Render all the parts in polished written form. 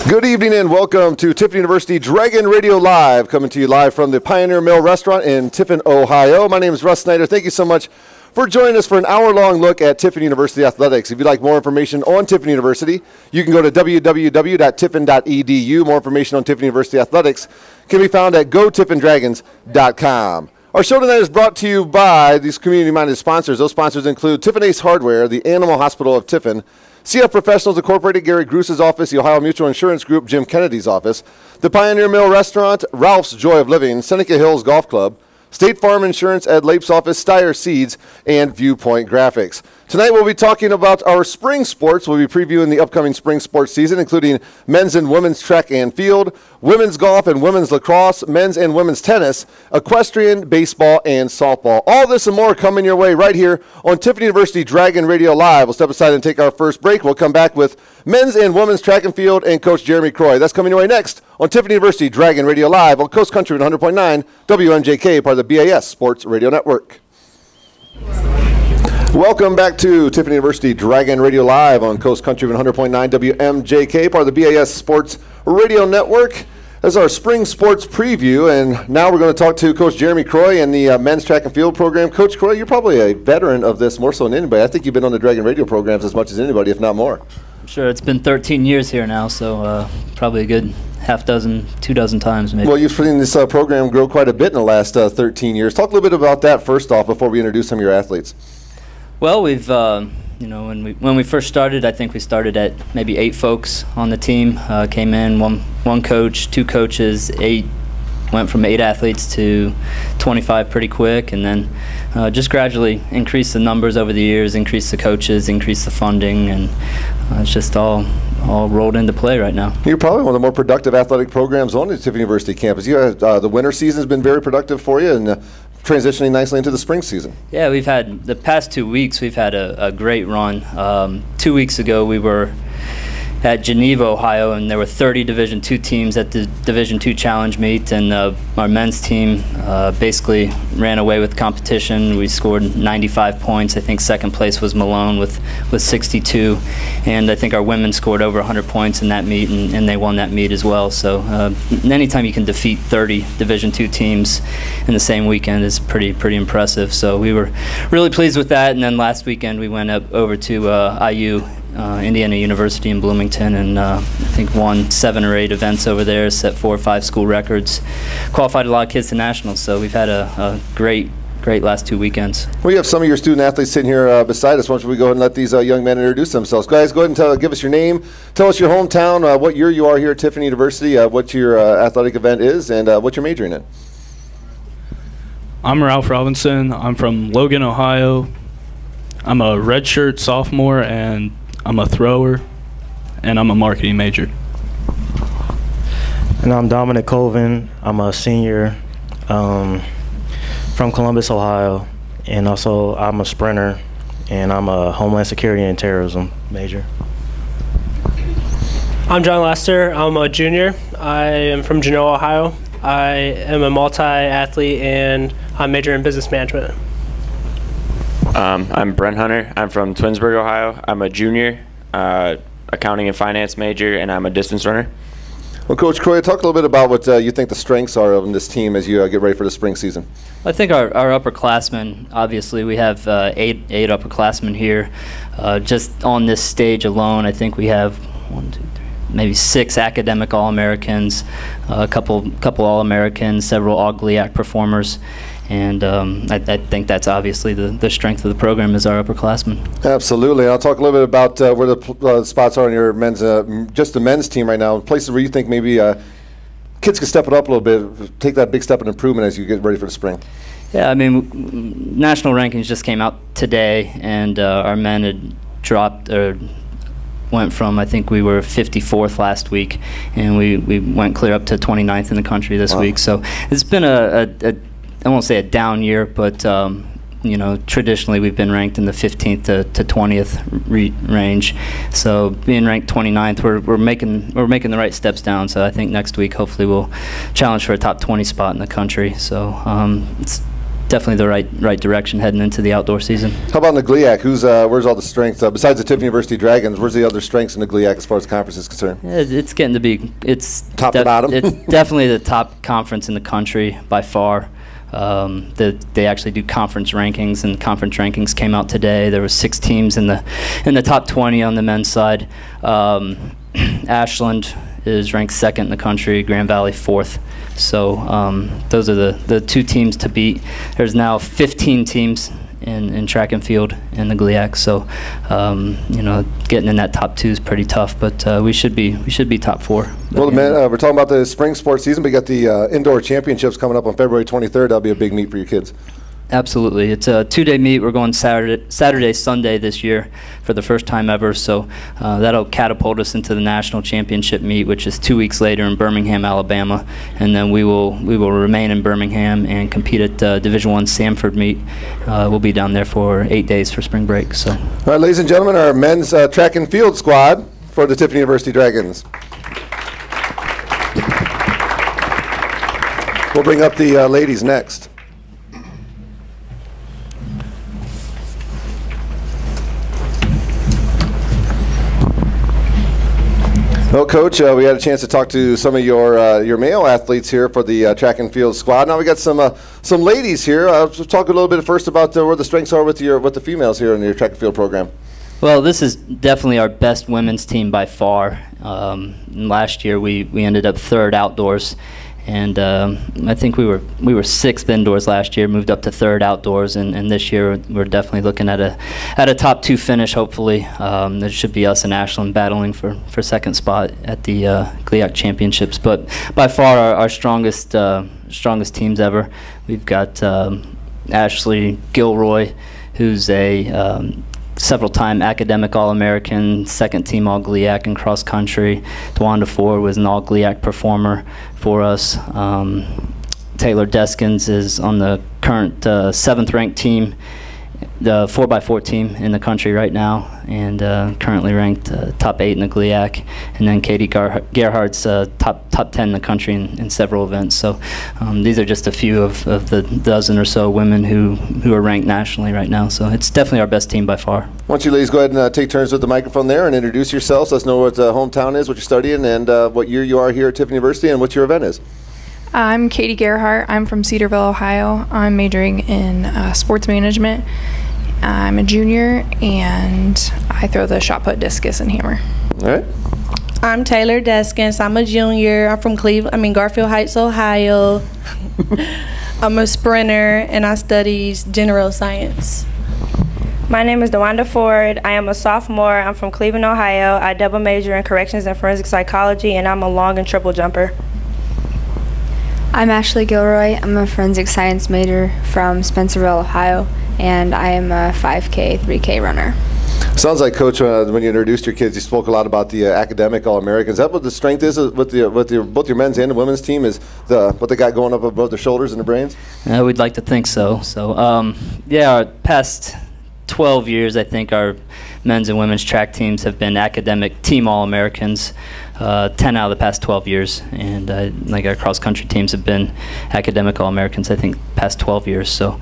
Good evening and welcome to Tiffin University Dragon Radio Live, coming to you live from the Pioneer Mill Restaurant in Tiffin, Ohio. My name is Russ Snyder. Thank you so much for joining us for an hour-long look at Tiffin University athletics. If you'd like more information on Tiffin University, you can go to www.tiffin.edu. More information on Tiffin University athletics can be found at gotiffindragons.com. Our show tonight is brought to you by these community-minded sponsors. Those sponsors include Tiffin Ace Hardware, the Animal Hospital of Tiffin, CF Professionals Incorporated, Gary Gruse's office, the Ohio Mutual Insurance Group, Jim Kennedy's office, the Pioneer Mill Restaurant, Ralph's Joy of Living, Seneca Hills Golf Club, State Farm Insurance, Ed Lape's office, Steyer Seeds, and Viewpoint Graphics. Tonight we'll be talking about our spring sports. We'll be previewing the upcoming spring sports season, including men's and women's track and field, women's golf and women's lacrosse, men's and women's tennis, equestrian, baseball, and softball. All this and more coming your way right here on Tiffin University Dragon Radio Live. We'll step aside and take our first break. We'll come back with men's and women's track and field and Coach Jeremy Croy. That's coming your way next on Tiffin University Dragon Radio Live on Coast Country 100.9 WMJK, part of the BAS Sports Radio Network. Welcome back to Tiffin University Dragon Radio Live on Coast Country 100.9 WMJK, part of the BAS Sports Radio Network. That's our spring sports preview, and now we're going to talk to Coach Jeremy Croy and the men's track and field program. Coach Croy, you're probably a veteran of this more so than anybody. I think you've been on the Dragon Radio programs as much as anybody, if not more. Sure, it's been 13 years here now, so probably a good half dozen, 2 dozen times maybe. Well, you've seen this program grow quite a bit in the last 13 years. Talk a little bit about that first off before we introduce some of your athletes. Well, we've, when we first started, I think we started at maybe 8 folks on the team. Came in, one coach, 2 coaches, 8. Went from 8 athletes to 25 pretty quick, and then just gradually increased the numbers over the years, increased the coaches, increased the funding, and it's just all rolled into play right now. You're probably one of the more productive athletic programs on the Tiffin University campus. You have, the winter season has been very productive for you, and transitioning nicely into the spring season. Yeah, we've had the past 2 weeks. We've had a great run. 2 weeks ago, we were at Geneva, Ohio, and there were 30 Division II teams at the Division II Challenge meet, and our men's team basically ran away with competition. We scored 95 points. I think second place was Malone with 62, and I think our women scored over 100 points in that meet, and they won that meet as well. So anytime you can defeat 30 Division II teams in the same weekend is pretty impressive. So we were really pleased with that, and then last weekend we went up over to IU, Indiana University in Bloomington, and I think won 7 or 8 events over there, set 4 or 5 school records, qualified a lot of kids to nationals. So we've had a great last 2 weekends. We have some of your student athletes sitting here beside us. Why don't we go ahead and let these young men introduce themselves. Guys, go ahead and give us your name, tell us your hometown, what year you are here at Tiffin University, what your athletic event is, and what you're majoring in. I'm Ralph Robinson. I'm from Logan, Ohio. I'm a redshirt sophomore, and I'm a thrower, and I'm a marketing major. And I'm Dominic Colvin. I'm a senior from Columbus, Ohio, and also I'm a sprinter, and I'm a Homeland Security and Terrorism major. I'm John Lester. I'm a junior. I am from Genoa, Ohio. I am a multi-athlete, and I'm majoring in business management. I'm Brent Hunter. I'm from Twinsburg, Ohio. I'm a junior, accounting and finance major, and I'm a distance runner. Well, Coach Croy, talk a little bit about what you think the strengths are of this team as you get ready for the spring season. I think our upperclassmen, obviously we have 8 upperclassmen here. Just on this stage alone, I think we have 1, 2, 3, maybe 6 academic All-Americans, a couple All-Americans, several All-GLIAC performers. And I think that's obviously the strength of the program is our upperclassmen. Absolutely. I'll talk a little bit about where the spots are on your men's, just the men's team right now, places where you think maybe kids can step it up a little bit, take that big step in improvement as you get ready for the spring. Yeah, I mean, national rankings just came out today, and our men had dropped or went from, I think we were 54th last week, and we went clear up to 29th in the country this week. So it's been I won't say a down year, but traditionally we've been ranked in the 15th to 20th range. So being ranked 29th, we're making the right steps down. So I think next week hopefully we'll challenge for a top 20 spot in the country. So it's definitely the right direction heading into the outdoor season. How about in the GLIAC? Where's all the strength? Besides the Tiffin University Dragons, where's the other strengths in the GLIAC as far as conference is concerned? It's getting to be top to bottom. It's definitely the top conference in the country by far. They actually do conference rankings, and conference rankings came out today. There were 6 teams in the top 20 on the men's side. Ashland is ranked 2nd in the country, Grand Valley 4th. So those are the 2 teams to beat. There's now 15 teams in track and field in the GLIAC. So getting in that top 2 is pretty tough, but we should be top 4. Well, man, we're talking about the spring sports season. We got the indoor championships coming up on February 23rd. That'll be a big meet for your kids. Absolutely. It's a 2-day meet. We're going Saturday, Sunday this year for the first time ever. So that'll catapult us into the national championship meet, which is 2 weeks later in Birmingham, Alabama. And then we will remain in Birmingham and compete at Division I Samford meet. We'll be down there for 8 days for spring break. So. All right, ladies and gentlemen, our men's track and field squad for the Tiffin University Dragons. We'll bring up the ladies next. Well, Coach, we had a chance to talk to some of your male athletes here for the track and field squad. Now we got some ladies here. Let's talk a little bit first about where the strengths are with the females here in your track and field program. Well, this is definitely our best women's team by far. Last year we ended up 3rd outdoors. And I think we were 6th indoors last year, moved up to 3rd outdoors, and this year we're definitely looking at a top 2 finish. Hopefully, there should be us and Ashland battling for 2nd spot at the GLIAC championships. But by far our strongest teams ever. We've got Ashley Gilroy, who's a several-time academic All-American, 2nd team All-GLIAC in cross country. DeWanda Ford was an All-GLIAC performer for us. Taylor Deskins is on the current 7th ranked team, the 4x4 team in the country right now, and currently ranked top 8 in the GLIAC. And then Katie Gerhardt's top 10 in the country in several events. So these are just a few of the dozen or so women who are ranked nationally right now. So it's definitely our best team by far. Why don't you ladies go ahead and take turns with the microphone there and introduce yourselves. Let us know what hometown is, what you're studying, and what year you are here at Tiffin University, and what your event is. I'm Katie Gerhardt. I'm from Cedarville, Ohio. I'm majoring in sports management. I'm a junior, and I throw the shot put, discus, and hammer. All right. I'm Taylor Deskins. I'm a junior. I'm from Garfield Heights, Ohio. I'm a sprinter, and I study general science. My name is DeWanda Ford. I am a sophomore. I'm from Cleveland, Ohio. I double major in corrections and forensic psychology, and I'm a long and triple jumper. I'm Ashley Gilroy. I'm a forensic science major from Spencerville, Ohio, and I am a 5K, 3K runner. Sounds like, Coach, when you introduced your kids, you spoke a lot about the academic All-Americans. Is that what the strength is with both your men's and the women's team, is what they got going up above their shoulders and their brains? We'd like to think so. So, yeah, our past 12 years, I think our men's and women's track teams have been academic team All-Americans, 10 out of the past 12 years. And like our cross-country teams have been academic All-Americans, I think, past 12 years. So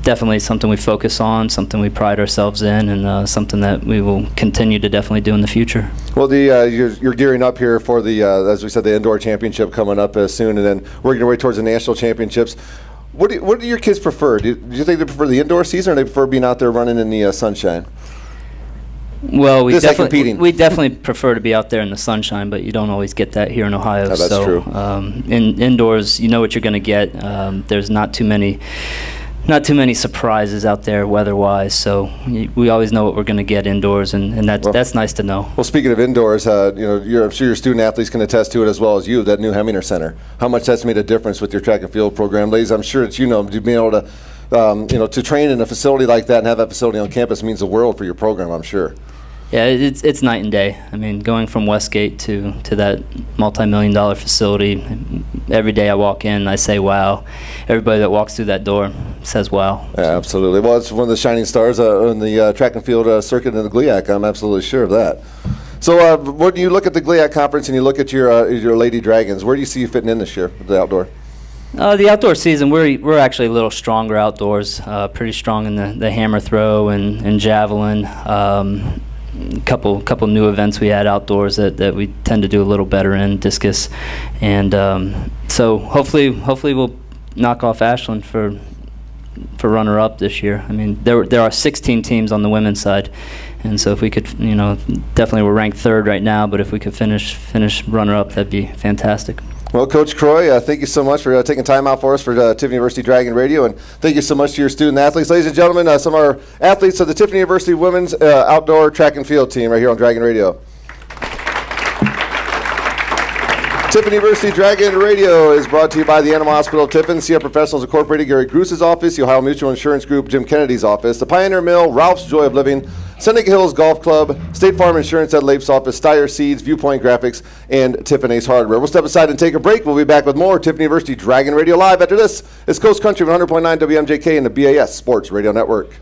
definitely something we focus on, something we pride ourselves in, and something that we will continue to definitely do in the future. Well, you're gearing up here for the, as we said, the indoor championship coming up soon, and then working your way towards the national championships. What do your kids prefer? Do you think they prefer the indoor season, or they prefer being out there running in the sunshine? Well, we definitely prefer to be out there in the sunshine, but you don't always get that here in Ohio. Oh, that's so, true. Indoors, you know what you're going to get. There's not too many surprises out there weather-wise, so we always know what we're going to get indoors, and that's nice to know. Well, speaking of indoors, I'm sure your student athletes can attest to it as well as you. That new Heminger Center, how much that's made a difference with your track and field program, ladies. I'm sure that being able to to train in a facility like that and have that facility on campus means the world for your program, I'm sure. Yeah, it's night and day. I mean, going from Westgate to that multi-million-dollar facility, every day I walk in, I say, wow. Everybody that walks through that door says, wow. Yeah, absolutely. Well, it's one of the shining stars in the track and field circuit in the GLIAC. I'm absolutely sure of that. So when you look at the GLIAC conference and you look at your Lady Dragons, where do you see you fitting in this year with the outdoor? The outdoor season, we're actually a little stronger outdoors. Pretty strong in the hammer throw and javelin. Couple new events we had outdoors that we tend to do a little better in, discus, and so hopefully we'll knock off Ashland for runner-up this year. I mean, there are 16 teams on the women's side, and so if we could, definitely we're ranked 3rd right now, but if we could finish runner-up, that'd be fantastic. Well, Coach Croy, thank you so much for taking time out for us for Tiffin University Dragon Radio, and thank you so much to your student athletes. Ladies and gentlemen, some of our athletes of the Tiffin University Women's Outdoor Track and Field team right here on Dragon Radio. Tiffin University Dragon Radio is brought to you by the Animal Hospital of Tiffin, CF Professionals Incorporated, Gary Gruse's office, the Ohio Mutual Insurance Group, Jim Kennedy's office, the Pioneer Mill, Ralph's Joy of Living, Seneca Hills Golf Club, State Farm Insurance at Lape's office, Steyer Seeds, Viewpoint Graphics, and Tiffin Ace Hardware. We'll step aside and take a break. We'll be back with more Tiffin University Dragon Radio Live after this. It's Coast Country 100.9 WMJK and the BAS Sports Radio Network.